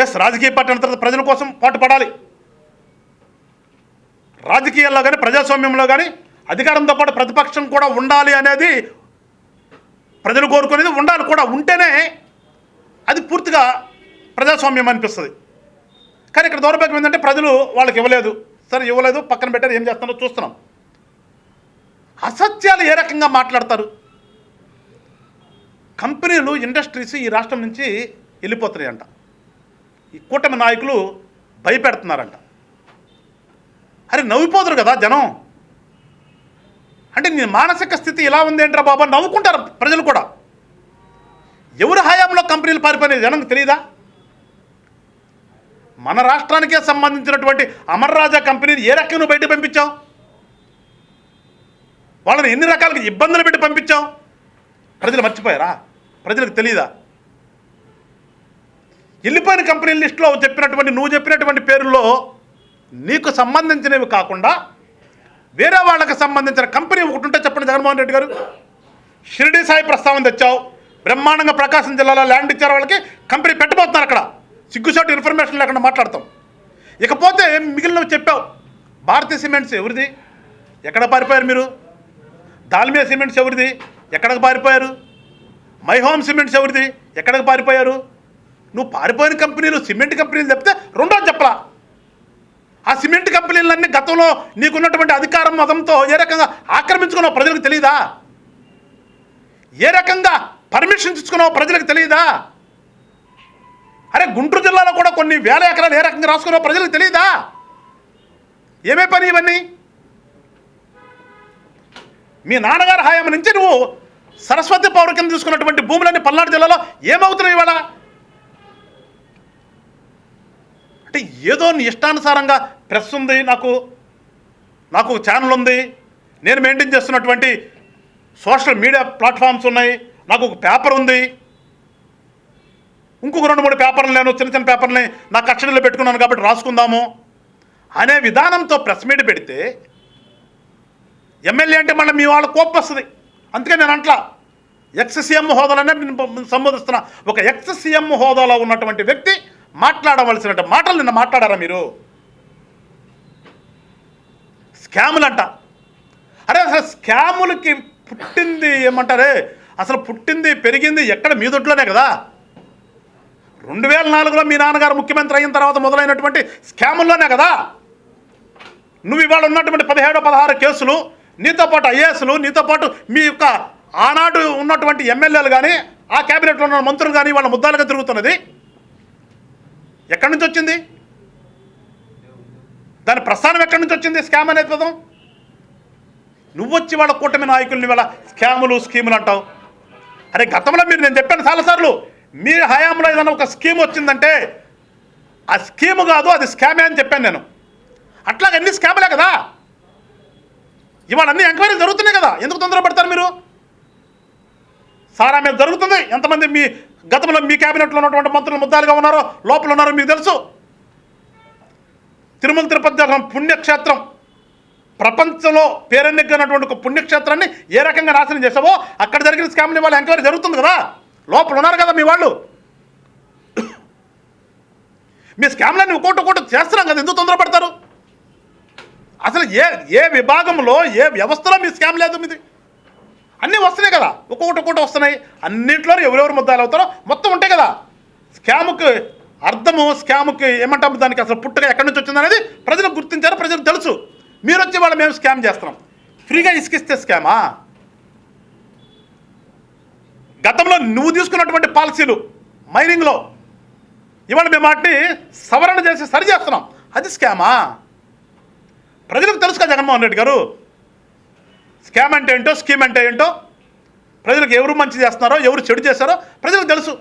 Yes, రాజకీయ party అయిన తర్వాత ప్రజల కోసం పాటుపడాలి. రాజకీయాల్లో కానీ ప్రజాస్వామ్యంలో కానీ అధికారంతో పాటు ప్రతిపక్షం కూడా ఉండాలి అనేది ప్రజలు కోరుకునేది. ఉండాలి కూడా, ఉంటేనే అది పూర్తిగా ప్రజాస్వామ్యం అనిపిస్తుంది. కానీ ఇక్కడ దౌర్భాగ్యం ఏంటంటే ప్రజలు వాళ్ళకి ఇవ్వలేదు. సరే, ఇవ్వలేదు, పక్కన పెట్టారు, ఏం చేస్తున్నారో చూస్తున్నాం. అసత్యాలు ఏ రకంగా మాట్లాడతారు. కంపెనీలు, ఇండస్ట్రీస్ ఈ రాష్ట్రం నుంచి వెళ్ళిపోతున్నాయంట. ఈ కూటమి నాయకులు భయపెడుతున్నారంట. అరే, నవ్విపోదురు కదా జనం. అంటే నీ మానసిక స్థితి ఇలా ఉంది ఏంట్రా బాబా, నవ్వుకుంటారు ప్రజలు కూడా. ఎవరి హయాంలో కంపెనీలు పారిపోయినాయి జనంకి తెలియదా? మన రాష్ట్రానికే సంబంధించినటువంటి అమర్ రాజా కంపెనీని ఏ రకంగా నువ్వు బయటకు పంపించావు? వాళ్ళని ఎన్ని రకాలుగా ఇబ్బందులు పెట్టి పంపించావు? ప్రజలు మర్చిపోయారా? ప్రజలకు తెలియదా? వెళ్ళిపోయిన కంపెనీల లిస్టులో నువ్వు చెప్పినటువంటి పేరుల్లో నీకు సంబంధించినవి కాకుండా వేరే వాళ్ళకి సంబంధించిన కంపెనీ ఒకటి ఉంటే చెప్పండి జగన్మోహన్ రెడ్డి గారు. షిరిడి సాయి ప్రస్తావన తెచ్చావు, బ్రహ్మాండంగా ప్రకాశం జిల్లాలో ల్యాండ్ ఇచ్చారు, వాళ్ళకి కంపెనీ పెట్టబోతున్నారు. అక్కడ సిగ్గుచాటు ఇన్ఫర్మేషన్ లేకుండా మాట్లాడతాం. ఇకపోతే మిగిలినవి చెప్పావు. భారతీయ సిమెంట్స్ ఎవరిది? ఎక్కడ పారిపోయారు మీరు? దాల్మియా సిమెంట్స్ ఎవరిది? ఎక్కడికి పారిపోయారు? మై హోమ్ సిమెంట్స్ ఎవరిది? ఎక్కడికి పారిపోయారు? నువ్వు పారిపోయిన కంపెనీలు సిమెంట్ కంపెనీలు చెప్తే రెండోది చెప్పలా. ఆ సిమెంట్ కంపెనీలన్నీ గతంలో నీకున్నటువంటి అధికారం మతంతో ఏ రకంగా ఆక్రమించుకున్నావు ప్రజలకు తెలియదా? ఏ రకంగా పర్మిషన్స్ ఇచ్చుకున్నావు ప్రజలకు తెలియదా? అరే, గుంటూరు జిల్లాలో కూడా కొన్ని వేల ఎకరాలు ఏ రకంగా రాసుకున్నావు ప్రజలకు తెలియదా? ఏమే పని ఇవన్నీ? మీ నాన్నగారి హయాం నుంచి నువ్వు సరస్వతి పౌర కింద తీసుకున్నటువంటి భూములన్నీ పల్నాడు జిల్లాలో ఏమవుతున్నాయి ఇవాళ? అంటే ఏదో నీ ఇష్టానుసారంగా ప్రెస్ ఉంది, నాకు ఛానల్ ఉంది, నేను మెయింటైన్ చేస్తున్నటువంటి సోషల్ మీడియా ప్లాట్ఫామ్స్ ఉన్నాయి, నాకు ఒక పేపర్ ఉంది, ఇంకొక 2-3 పేపర్లు నేను చిన్న పేపర్ని నా కక్షణలో పెట్టుకున్నాను కాబట్టి రాసుకుందాము అనే విధానంతో ప్రెస్ మీట్ పెడితే ఎమ్మెల్యే అంటే మళ్ళీ మీ వాళ్ళ కోపం వస్తుంది. అందుకే నేను అంట్లా ఎక్స్ సీఎం హోదాలోనే నేను సంబోధిస్తున్నా. ఒక ఎక్స్ సీఎం హోదాలో ఉన్నటువంటి వ్యక్తి మాట్లాడవలసిన మాటలు నిన్న మాట్లాడారా మీరు? స్కాములు అంట. అరే, అసలు స్కాములకి పుట్టింది ఏమంటారే, అసలు పుట్టింది పెరిగింది ఎక్కడ? మీ దొడ్లోనే కదా. 2004లో మీ నాన్నగారు ముఖ్యమంత్రి అయిన తర్వాత మొదలైనటువంటి స్కాముల్లోనే కదా. నువ్వు ఇవాళ ఉన్నటువంటి 17-16 కేసులు, నీతో పాటు ఐఏఎస్లు, నీతో పాటు మీ యొక్క ఆనాడు ఉన్నటువంటి ఎమ్మెల్యేలు కానీ ఆ క్యాబినెట్లో ఉన్న మంత్రులు కానీ వాళ్ళ ముద్దాలుగా తిరుగుతున్నది ఎక్కడి నుంచి వచ్చింది? దాని ప్రస్థానం ఎక్కడి నుంచి వచ్చింది? స్కామ్ అనేది పదం. నువ్వు వచ్చి వాళ్ళ కూటమి నాయకుల్ని వాళ్ళ స్కాములు స్కీములు అంటావు. అరే, గతంలో నేను చెప్పాను చాలాసార్లు, మీ హయాంలో ఏదైనా ఒక స్కీమ్ వచ్చిందంటే ఆ స్కీము కాదు, అది స్కామే అని చెప్పాను నేను. అట్లాగే అన్ని స్కాములే కదా. ఇవాళ అన్ని ఎంక్వైరీలు జరుగుతున్నాయి కదా, ఎందుకు తొందరపడతారు మీరు? సారా మీద జరుగుతుంది. ఎంతమంది మీ గతంలో మీ క్యాబినెట్లో ఉన్నటువంటి మంత్రులు ముద్దాలుగా ఉన్నారో, లోపల ఉన్నారో మీకు తెలుసు. తిరుమల తిరుపతి పుణ్యక్షేత్రం, ప్రపంచంలో పేరెన్నికైనటువంటి ఒక పుణ్యక్షేత్రాన్ని ఏ రకంగా నాశనం చేసావో అక్కడ జరిగిన స్కామ్ని వాళ్ళ ఎంక్వైరీ జరుగుతుంది కదా, లోపల ఉన్నారు కదా మీ వాళ్ళు. మీ స్కామ్లన్నీ ఒక్కొక్కటి చేస్తున్నాం కదా, ఎందుకు తొందరపడతారు? అసలు ఏ విభాగంలో ఏ వ్యవస్థలో మీ స్కామ్ లేదు? మీది అన్నీ వస్తున్నాయి కదా, ఒక్కొక్కటి వస్తున్నాయి. అన్నింటిలో ఎవరెవరు ముద్దాలు అవుతారో మొత్తం ఉంటాయి కదా. స్కాముకి అర్థము, స్కాముకి ఏమంటాము, దానికి అసలు పుట్టుక ఎక్కడి నుంచి వచ్చింది అనేది ప్రజలకు గుర్తించారు, ప్రజలకు తెలుసు. మీరు వచ్చి వాళ్ళు మేము స్కామ్ చేస్తున్నాం, ఫ్రీగా ఇసుకిస్తే స్కామా? గతంలో నువ్వు తీసుకున్నటువంటి పాలసీలు మైనింగ్లో ఇవాళ మేము వాటిని సవరణ చేసి సరి చేస్తున్నాం, అది స్కామా? ప్రజలకు తెలుసు కదా జగన్మోహన్ రెడ్డి గారు, స్కామ్ అంటే ఏంటో, స్కీమ్ అంటే ఏంటో, ప్రజలకు ఎవరు మంచి చేస్తున్నారో ఎవరు చెడు చేస్తారో ప్రజలకు తెలుసు.